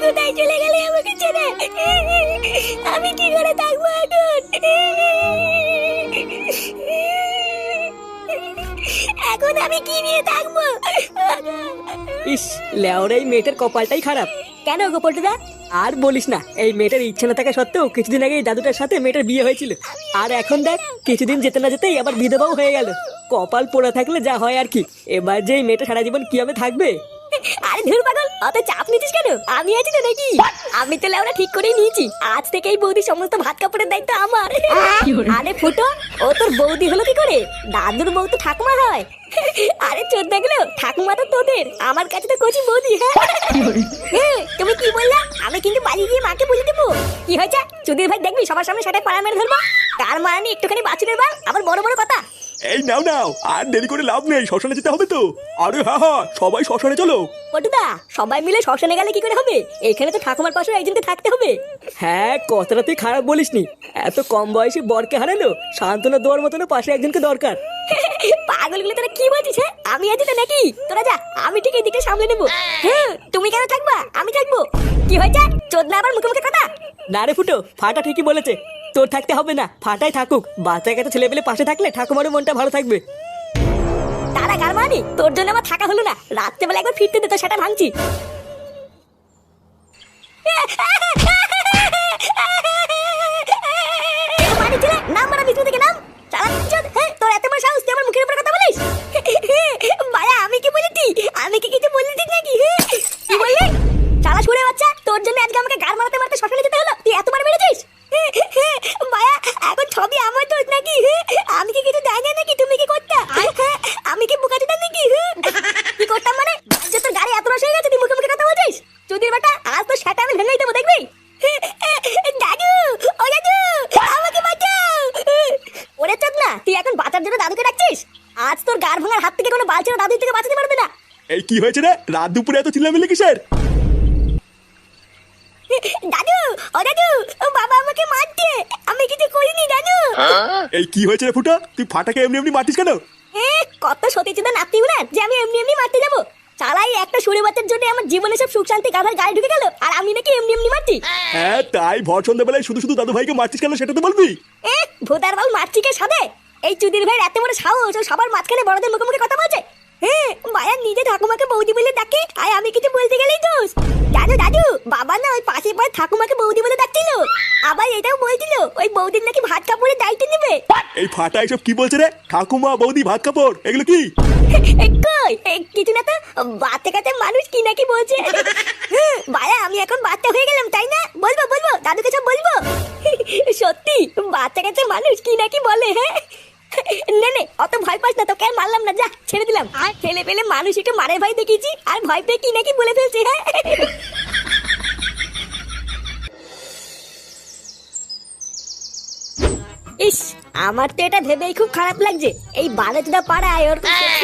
কোথায় চলে গেলে আমাকে ছেড়ে? আমি কি করে থাকবো এখন আমি কি নিয়ে থাকবো? ইস, লেওরা এই মেয়েটার কপালটাই খারাপ। কেন গো পল্টুদা? আর বলিস না, এই মেয়েটার ইচ্ছা না থাকা সত্ত্বেও কিছুদিন আগে এই দাদুটার সাথে মেয়েটার বিয়ে হয়েছিল। আর এখন দেখ, কিছুদিন যেতে না যেতেই আবার বিধবাও হয়ে গেল। কপাল পোড়া থাকলে যা হয় আর কি। এবার যে এই মেয়েটা সারা জীবন কিভাবে থাকবে? আরে ধুর পাগল, অত চাপ নিচ্ছিস কেন? আমি আছি তো নাকি? আমি তো লেওরা ঠিক করেই নিয়েছি, আজ থেকে এই বৌদির সমস্ত ভাত কাপড়ের দায়িত্ব আমার। আরে ফুটো, ও তোর বৌদি হলো কি করে? দাদুর বউ তো ঠাকুমা হয়। আরে চোদ্দা গেলো, ঠাকুমা তো তোদের, আমার কাছে তো কচি বৌদি। হ্যাঁ তুমি কি বললা? আমি কিন্তু বাড়ি গিয়ে মাকে বলে দেবো। কি হয়েছে? চুদির ভাই দেখবি সবার সামনে সেটা পাড়া মেরে ধরবো। তার মানে একটুখানি বাছুরের বাল, আবার বড় বড় কথা। এই নাও নাও, আর দেরি করে লাভ নেই, শ্মশানে যেতে হবে তো। আরে হ্যাঁ হ্যাঁ, সবাই শ্মশানে চলো। পটুদা, সবাই মিলে শ্মশানে গেলে কি করে হবে? এখানে তো ঠাকুমার পাশে একজনকে থাকতে হবে। হ্যাঁ, কথাটা তুই খারাপ বলিসনি। এত কম বয়সে বরকে হারালো, সান্ত্বনা দেওয়ার মতন পাশে একজনকে দরকার। পাগলগুলো তোরা কি বলছিস? হ্যাঁ আমি আছি তো নাকি? তোরা যা, আমি ঠিক এই দিকটা সামলে নেবো। হ্যাঁ তুমি কেন থাকবা? আমি থাকবো। কি হয়েছে? চোদনা আবার মুখে মুখে কথা। না রে ফুটো, ফাটা ঠিকই বলেছে। তোর থাকতে হবে না, ফাটাই থাকুক। বাচ্চা কাছে ছেলে পেলে পাশে থাকলে ঠাকুমারও মনটা ভালো থাকবে। তারা গার মানি, তোর জন্য আমার থাকা হলো না। রাত্রেবেলা একবার ফিরতে দে, তো সেটা ভাঙছি। মানি ছেলে, নাম মারা বিছু থেকে নাম। চালা চোদ, হ্যাঁ তোর এত বড় সাহস, তুই আমার মুখের উপর কথা বলিস? ভাইয়া আমি কি বলেছি? আমি কি কিছু বলেছি নাকি? কি বললি? চালা শুনে বাচ্চা, তোর জন্য আজকে আমাকে গার মারতে মারতে শ্মশানে যেতে হলো। তুই এত বার মেরেছিস? ভাইয়া এখন ছবি আমার দোষ নাকি? আমি কি কিছু জানি না নাকি? তুমি কি করতা? আমি কি বোকা দিতাম নাকি? কি করতাম মানে? যে তোর গাড়ি এত রস হয়ে গেছে, তুই মুখে মুখে কথা বলছিস? চুদির বেটা, আজ তো সেটা আমি ভেঙেই দেবো, দেখবি? দাদু, ও দাদু, আমাকে বাঁচাও। ওরে চোদ না, তুই এখন বাঁচার জন্য দাদুকে ডাকছিস? আজ তোর গার ভাঙার হাত থেকে কোনো বালছেনা দাদুর থেকে বাঁচাতে পারবে না। এই কি হয়েছে রে? রাত দুপুরে এত চিল্লামিল্লি কিসের? দাদু, ও দাদু, ও বাবা আমাকে মারছে, আমি কিছু করিনি দাদু। এই কি হয়েছে রে ফুটা? তুই ফাটাকে এমনি এমনি মারতিস কেন? কত সতীচুদা নাতি না যে আমি এমনি এমনি মারতে যাবো? চালাই একটা সুরে বাচ্চার জন্য আমার জীবনে সব সুখ শান্তি গাধার গায়ে ঢুকে গেল, আর আমি নাকি এমনি এমনি মারছি? হ্যাঁ তাই, ভর সন্ধ্যাবেলায় শুধু শুধু দাদু ভাইকে মারতিস কেন সেটা তো বলবি। ভোদার বাল মারছি কে সাথে? এই চুদির ভাইয়ের এত বড় সাহস, ও সবার মাঝখানে বড়দের মুখে মুখে কথা বলছে। মায়া নিজে ঠাকুমাকে বৌদি বলে ডাকে, আর আমি কিছু বলতে গেলেই দোষ। দাদু দাদু, বাবা না ওই পাশের পাড়ে ঠাকুমাকে বৌদি বলে ডাকছিল, আবার এটাও বলছিল ওই বৌদির নাকি ভাত কাপড়ের দায়িত্ব নেবে। এই ফাটা এসব কি বলছে রে? ঠাকুমা, বৌদি, ভাত কাপড়, এগুলো কি? কই কিছু না তো, বাচ্চা কাচ্চা মানুষ কি নাকি বলছে। ভাইয়া আমি এখন বাচ্চা হয়ে গেলাম তাই না? বলবো বলবো, দাদুকে সব বলবো। সত্যি বাচ্চা কাচ্চা মানুষ কি নাকি বলে। হ্যাঁ নে নে, অত ভয় পাস না, তোকে আর মারলাম না, যা ছেড়ে দিলাম। ছেলে পেলে মানুষ একটু মারের ভয় দেখিয়েছি, আর ভয় পেয়ে কি নাকি বলে ফেলছে। হ্যাঁ ইস, আমার তো এটা ভেবেই খুব খারাপ লাগছে। এই বালেচুদা পাড়ায় ওর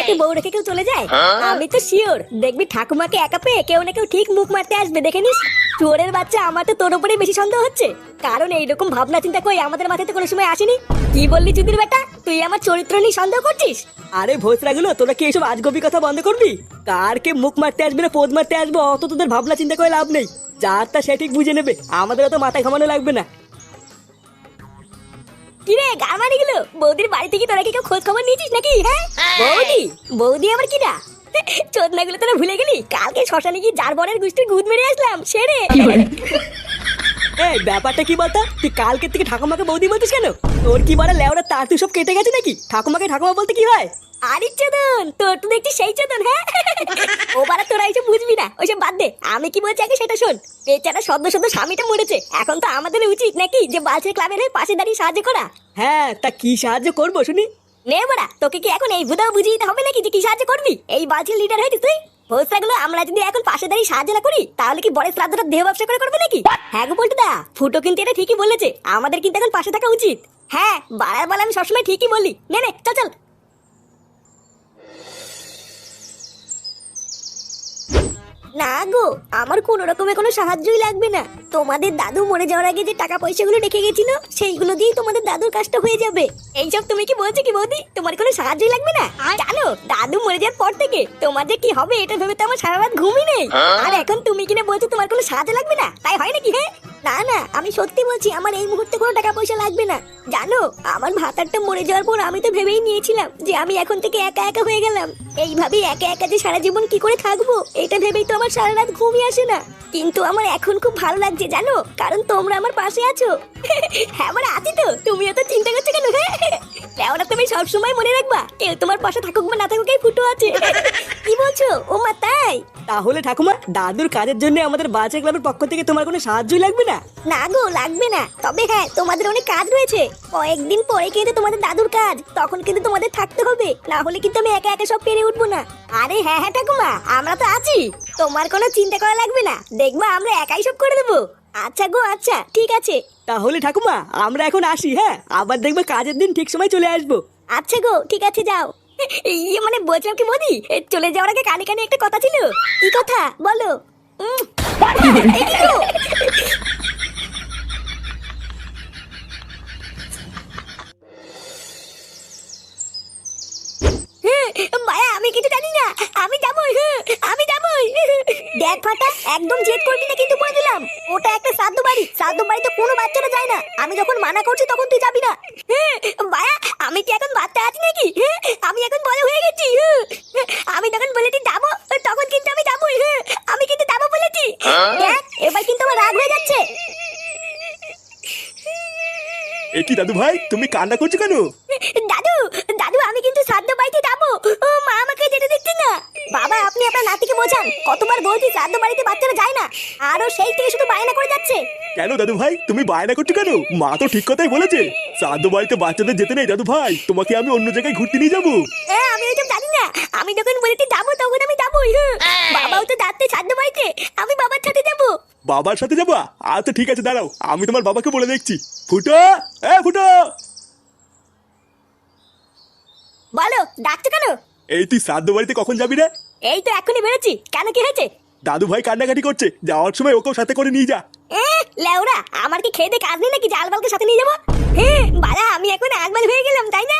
একটু বউ রেখে কেউ চলে যায়। আমি তো শিওর দেখবি ঠাকুমাকে একা পেয়ে কেউ না কেউ ঠিক মুখ মারতে আসবে, দেখে নিস। চোরের বাচ্চা, আমার তো তোর উপরেই বেশি সন্দেহ হচ্ছে, কারণ এইরকম ভাবনা চিন্তা কই আমাদের মাথায় তো কোনো সময় আসেনি। কি বললি চুদির বেটা? তুই আমার চরিত্র নিয়ে সন্দেহ করছিস? আরে ভোসরাগুলো, তোরা কি এইসব আজগবি কথা বন্ধ করবি? কার কে মুখ মারতে আসবে না পোদ মারতে আসবো অত তোদের ভাবনা চিন্তা করে লাভ নেই। যার তা সে ঠিক বুঝে নেবে, আমাদের অত মাথা ঘামানো লাগবে না। কিরে গামানি গুলো, বৌদির বাড়ি থেকে তোরা কি কেউ খোঁজ খবর নিয়েছিস নাকি? হ্যাঁ বৌদি, বৌদি আবার কিনা? চোদনা গুলো তোরা ভুলে গেলি, কালকে শ্মশানে গিয়ে যার বরের গুষ্টির গুদ মেরে আসলাম, সেরে। এই ব্যাপারটা কি বলতো? তুই কালকে থেকে ঠাকুমাকে বৌদি বলতিস কেন? তোর কি বড় লেওরা তার তুই সব কেটে গেছে নাকি? ঠাকুমাকে ঠাকুমা বলতে কি হয়? আরে চোদন, তোর তো দেখছি সেই চোদন। হ্যাঁ ও বারা তোরা এইসব বুঝবি না, ওইসব বাদ দে। আমি কি বলছি আগে সেটা শোন। বেচারা সদ্য সদ্য স্বামীটা মরেছে, এখন তো আমাদের উচিত নাকি যে বালছের ক্লাবের হয়ে পাশে দাঁড়িয়ে সাহায্য করা। হ্যাঁ, তা কি সাহায্য করবো শুনি? নে বড়া, তোকে কি এখন এই বুধাও বুঝিয়ে দিতে হবে নাকি যে কি সাহায্য করবি? এই বালছের লিডার হয়েছিস তুই। ভোসরাগুলো, আমরা যদি এখন পাশে দাঁড়িয়ে সাহায্য না করি তাহলে কি বড় শ্রাদ্ধটা দেহ ব্যবসা করে করবে নাকি? হ্যাঁ গো পল্টুদা, ফুটো কিন্তু এটা ঠিকই বলেছে, আমাদের কিন্তু এখন পাশে থাকা উচিত। হ্যাঁ বাড়ার বলে আমি সবসময় ঠিকই বলি। নে নে চল চল। না গো, আমার কোনো রকমের কোনো সাহায্যই লাগবে না। তোমাদের দাদু মরে যাওয়ার আগে যে টাকা পয়সাগুলো রেখে গেছিল সেইগুলো দিয়ে তোমাদের দাদুর কাজটা হয়ে যাবে। এইসব তুমি কি বলছো কি বৌদি? তোমার কোনো সাহায্যই লাগবে না? জানো দাদু মরে যাওয়ার পর থেকে তোমার যে কি হবে এটা ভেবে তো আমার সারা রাত ঘুমই নেই। আর এখন তুমি কিনা বলছো তোমার কোনো সাহায্য লাগবে না, তাই হয় নাকি? হ্যাঁ না না, আমি সত্যি বলছি আমার এই মুহূর্তে কোনো টাকা পয়সা লাগবে না। জানো আমার ভাতারটা মরে যাওয়ার পর আমি তো ভেবেই নিয়েছিলাম যে আমি এখন থেকে একা একা হয়ে গেলাম। এইভাবেই একা একা যে সারা জীবন কি করে থাকবো এটা ভেবেই তো আমার সারা রাত ঘুমই আসে না। কিন্তু আমার এখন খুব ভালো লাগছে জানো, কারণ তোমরা আমার পাশে আছো। হ্যাঁ আমার আছি তো, তুমিও তো চিন্তা করছো কেন? ওরা তুমি সবসময় মনে রাখবা কেউ তোমার পাশে থাকুক বা না থাকুক এই ফুটো আছে। কি বলছো ও মা? তাই তাহলে ঠাকুমা দাদুর কাজের জন্য আমাদের বাচ্চা ক্লাবের পক্ষ থেকে তোমার কোনো সাহায্যই লাগবে না? না গো লাগবে না, তবে হ্যাঁ তোমাদের অনেক কাজ রয়েছে। কয়েকদিন পরে কিন্তু তোমাদের দাদুর কাজ, তখন কিন্তু তোমাদের থাকতে হবে, না হলে কিন্তু আমি একা একা সব পেরে উঠবো না। আরে হ্যাঁ হ্যাঁ ঠাকুমা আমরা তো আছি, তোমার কোনো চিন্তা করা লাগবে না, দেখবা আমরা একাই সব করে দেবো। আচ্ছা গো আচ্ছা ঠিক আছে। তাহলে ঠাকুমা আমরা এখন আসি, হ্যাঁ আবার দেখবে কাজের দিন ঠিক সময় চলে আসবো। আচ্ছা গো ঠিক আছে যাও। ইয়ে মানে বলছিলাম কি মোদি, চলে যাওয়ার আগে কানে কানে একটা কথা ছিল। কি কথা বলো? এই কি গো? মায়া আমি কিছু জানি না, আমি যাবই, আমি যাবই। দেখ ফাটা একদম জেদ করবি না কিন্তু বলে দিলাম, ওটা একটা শ্রাদ্ধ বাড়ি, শ্রাদ্ধ বাড়িতে কোনো বাচ্চারা যায় না। আমি যখন মানা করছি তখন তুই যাবি না। মায়া আমি কি এখন বাচ্চা আছি নাকি? আমি এখন বড় হয়ে গেছি। আমি যখন বলেছি যাবো তখন কিন্তু আমি যাবই, আমি কিন্তু যাবো বলেছি। দেখ এবার কিন্তু আমার রাগ হয়ে যাচ্ছে। এ কি দাদু ভাই, তুমি কান্না করছো কেন? দাদু দাদু আমি কিন্তু শ্রাদ্ধ বাড়িতে যাবো, ও মা আমাকে যেতে দিচ্ছে না। বাবা আপনি আপনার নাতিকে বোঝান, কতবার বলছি শ্রাদ্ধ বাড়িতে বাচ্চারা যায় না, আরো সেই থেকে শুধু বায়না করে যাচ্ছে। কেন দাদু ভাই তুমি বায়না করছো কেন? মা তো ঠিক কথাই বলেছে, শ্রাদ্ধ বাড়িতে বাচ্চাদের যেতে নেই। দাদু ভাই তোমাকে আমি অন্য জায়গায় ঘুরতে নিয়ে যাবো। হ্যাঁ আমি ওইসব জানি না, আমি যখন বলেছি যাবো তখন আমি যাবোই। বাবাও তো যাচ্ছে শ্রাদ্ধ বাড়িতে, আমি বাবার সাথে যাবো। বাবার সাথে যাবা? আচ্ছা ঠিক আছে দাঁড়াও, আমি তোমার বাবাকে বলে দেখছি। ফুটো, এ ফুটো। বলো ডাকছো কেন? এই তুই শ্রাদ্ধ বাড়িতে কখন যাবি রে? এই তো এখনই বেরোচ্ছি, কেন কি হয়েছে? দাদু ভাই কান্নাকাটি করছে, যাওয়ার সময় ওকেও সাথে করে নিয়ে যা। লেওরা আমার কি খেতে কাজ নেই নাকি জালবালকে সাথে নিয়ে যাবো? বাড়া আমি এখন আলমাল হয়ে গেলাম তাই না?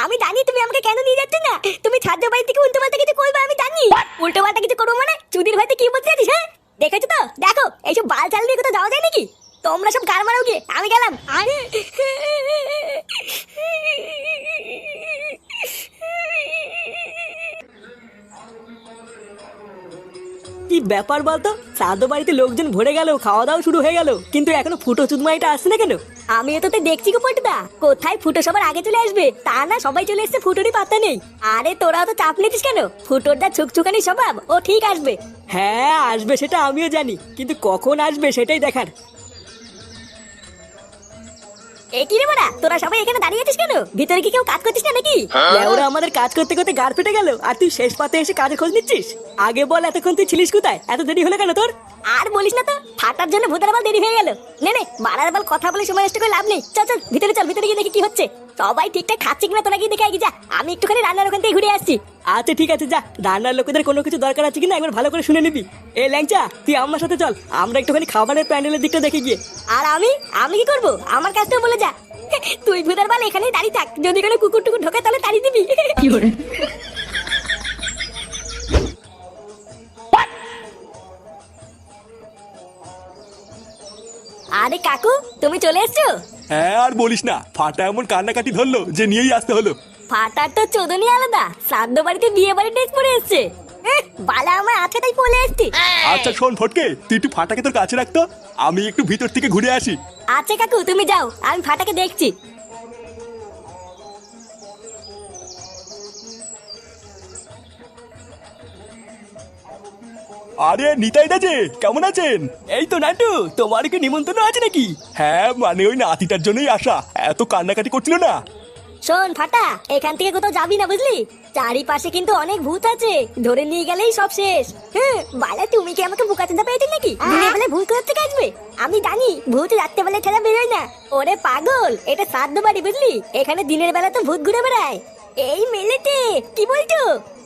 আমি জানি তুমি আমাকে কেন নিয়ে যাচ্ছ না, তুমি ছাদ্য বাড়ি থেকে উল্টো পাল্টা কিছু করবে আমি জানি। উল্টো পাল্টা কিছু করবো মানে চুদির ভাইতে কি বলতে চাইছিস? হ্যাঁ দেখেছো তো, দেখো এইসব বাল চাল নিয়ে কোথাও যাওয়া যায় নাকি? তোমরা সব গার মারাও গিয়ে, আমি গেলাম। আরে কি ব্যাপার বলতো, শ্রাদ্ধ বাড়িতে লোকজন ভরে গেল, খাওয়া দাওয়া শুরু হয়ে গেল, কিন্তু এখনো ফুটো চুদমাইটা আসছে না কেন? আমিও তো দেখছি গো পল্টুদা, কোথায় ফুটো সবার আগে চলে আসবে, তা না সবাই চলে এসছে, ফুটোরই পাত্তা নেই। আরে তোরাও তো চাপ নিতিস কেন, ফুটোর দা ছুকছুকানি স্বভাব, ও ঠিক আসবে। হ্যাঁ আসবে সেটা আমিও জানি, কিন্তু কখন আসবে সেটাই দেখার। এ কি রে বড়া, তোরা সবাই এখানে দাঁড়িয়ে আছিস কেন? ভিতরে কি কেউ কাজ করছিস না নাকি? ওরা আমাদের কাজ করতে করতে গাড় ফেটে গেল, আর তুই শেষ পাতে এসে কাজের খোঁজ নিচ্ছিস? আগে বল এতক্ষণ তুই ছিলিস কোথায়? এত দেরি হলো কেন তোর? আর বলিস না তো, ফাটার জন্য ভূতের বাল দেরি হয়ে গেল। নে নে বাড়ার বাল কথা বলে সময় নষ্ট করে লাভ নেই, চল চল ভিতরে চল, ভিতরে গিয়ে দেখি কি হচ্ছে। সবাই ঠিকঠাক খাচ্ছে কিনা তোরা গিয়ে দেখে আগে যা, আমি একটুখানি রান্নার ওখান থেকে ঘুরে আসছি। আচ্ছা ঠিক আছে যা, রান্নার লোকেদের কোনো কিছু দরকার আছে কিনা একবার ভালো করে শুনে নিবি। এ ল্যাংচা তুই আমার সাথে চল, আমরা একটুখানি খাবারের প্যান্ডেলের দিকটা দেখে গিয়ে। আর আমি আমি কি করবো? আমার কাজটা বলে যা। তুই ভূতের বাল এখানেই দাঁড়িয়ে থাক, যদি কোনো কুকুর টুকুর ঢোকে তাহলে তাড়িয়ে দিবি। আরে কাকু তুমি চলে এসছো? হ্যাঁ আর বলিস না, ফাটা এমন কান্নাকাটি ধরলো যে নিয়েই আসতে হলো। ফাটার তো চোদনই আলাদা, শ্রাদ্ধ বাড়িতে বিয়ে বাড়ির ড্রেস পরে এসছে। বালা আমার আছে তাই পলে এসছি। আচ্ছা শোন ফটকে, তুই একটু ফাটাকে তোর কাছে রাখতো, আমি একটু ভিতর থেকে ঘুরে আসি। আচ্ছা কাকু তুমি যাও, আমি ফাটাকে দেখছি। আরে নিতাই দা যে কেমন আছেন? এই তো নান্টু, তোমার কি নিমন্ত্রণ আছে নাকি? হ্যাঁ মানে ওই নাতিটার জন্যই আসা, এত কান্নাকাটি করছিল না। শোন ফাটা, এখান থেকে কোথাও যাবি না বুঝলি, চারিপাশে কিন্তু অনেক ভূত আছে, ধরে নিয়ে গেলেই সব শেষ। বালা তুমি কি আমাকে বোকাচোদা পেয়েছিস নাকি? দিনের বেলায় ভূত কোথা থেকে আসবে? আমি জানি ভূত রাত্রে বেলায় ছেড়া বেরোয় না। ওরে পাগল, এটা শ্রাদ্ধ বাড়ি বুঝলি, এখানে দিনের বেলা তো ভূত ঘুরে বেড়ায়। এই মেলেতে কি বলছো?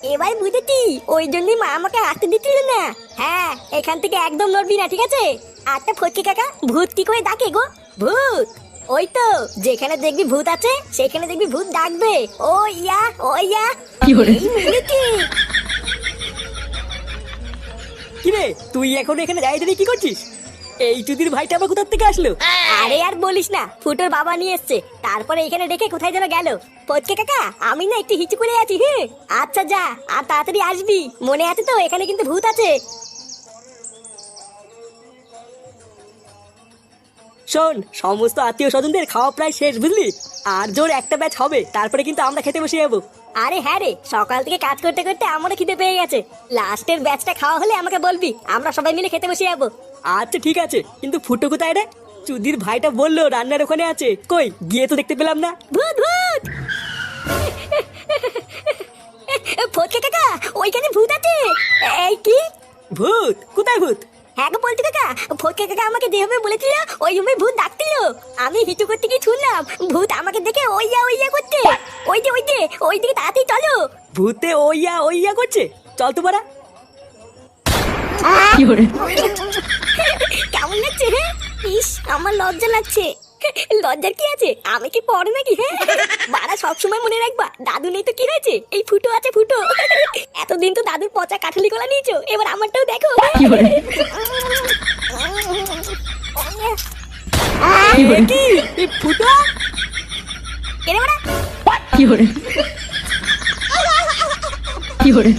এবার বুঝেছি ওই জন্যই মা আমাকে আসতে দিচ্ছিল না। হ্যাঁ, এখান থেকে একদম নড়বি না, ঠিক আছে? আচ্ছা ফটকে কাকা, ভূত কি করে ডাকে গো? ভূত ওই তো, যেখানে দেখবি ভূত আছে সেখানে দেখবি ভূত ডাকবে। ও ইয়া, ও ইয়া। কি বলে? এই বুঝেছি। কি রে, তুই এখন এখানে দাঁড়িয়ে দাঁড়িয়ে কি করছিস? এই চুদির ভাইটা আবার কোথা থেকে আসলো? আরে আর বলিস না, ফুটোর বাবা নিয়ে এসছে, তারপরে এখানে রেখে কোথায় যেন গেল। ফটকে কাকা, আমি না একটু হিচু করে আছি। হ্যাঁ আচ্ছা যা, আর তাড়াতাড়ি আসবি, মনে আছে তো এখানে কিন্তু ভূত আছে। শোন, সমস্ত আত্মীয় স্বজনদের খাওয়া প্রায় শেষ, বুঝলি? আর জোর একটা ব্যাচ হবে, তারপরে কিন্তু আমরা খেতে বসে যাবো। আরে হ্যাঁ রে, সকাল থেকে কাজ করতে করতে আমারও খিদে পেয়ে গেছে। লাস্টের ব্যাচটা খাওয়া হলে আমাকে বলবি, আমরা সবাই মিলে খেতে বসে যাবো। আচ্ছা ঠিক আছে, কিন্তু ফুটো কোথায় রে? চুদির ভাইটা বললো রান্নার ওখানে আছে, কই গিয়ে তো দেখতে পেলাম না। ভূত ভূত। ফটকে কাকা, ওইখানে ভূত আছে। এই কি ভূত? কোথায় ভূত? হ্যাঁ গো বলতে কাকা, ফটকে কাকা আমাকে যেভাবে বলেছিল ওইভাবে ভূত ডাকছিল। আমি হিচু করতে গিয়ে শুনলাম ভূত আমাকে দেখে ওইয়া করতে। ওই যে ওই দিকে তাড়াতাড়ি চলো। ভূতে ওইয়া করছে, চল তো বাড়া। কেমন লাগছে? হ্যাঁ ইস, আমার লজ্জা লাগছে। লজ্জার কি আছে, আমি কি পড় নাকি? হ্যাঁ বাড়া, সবসময় মনে রাখবা, দাদু নেই তো কি হয়েছে, এই ফুটো আছে ফুটো। এতদিন তো দাদুর পচা কাঠালি কলা নিয়েছো, এবার আমারটাও দেখো। কি এই ফুটো? এরে বাড়া। কি হরে?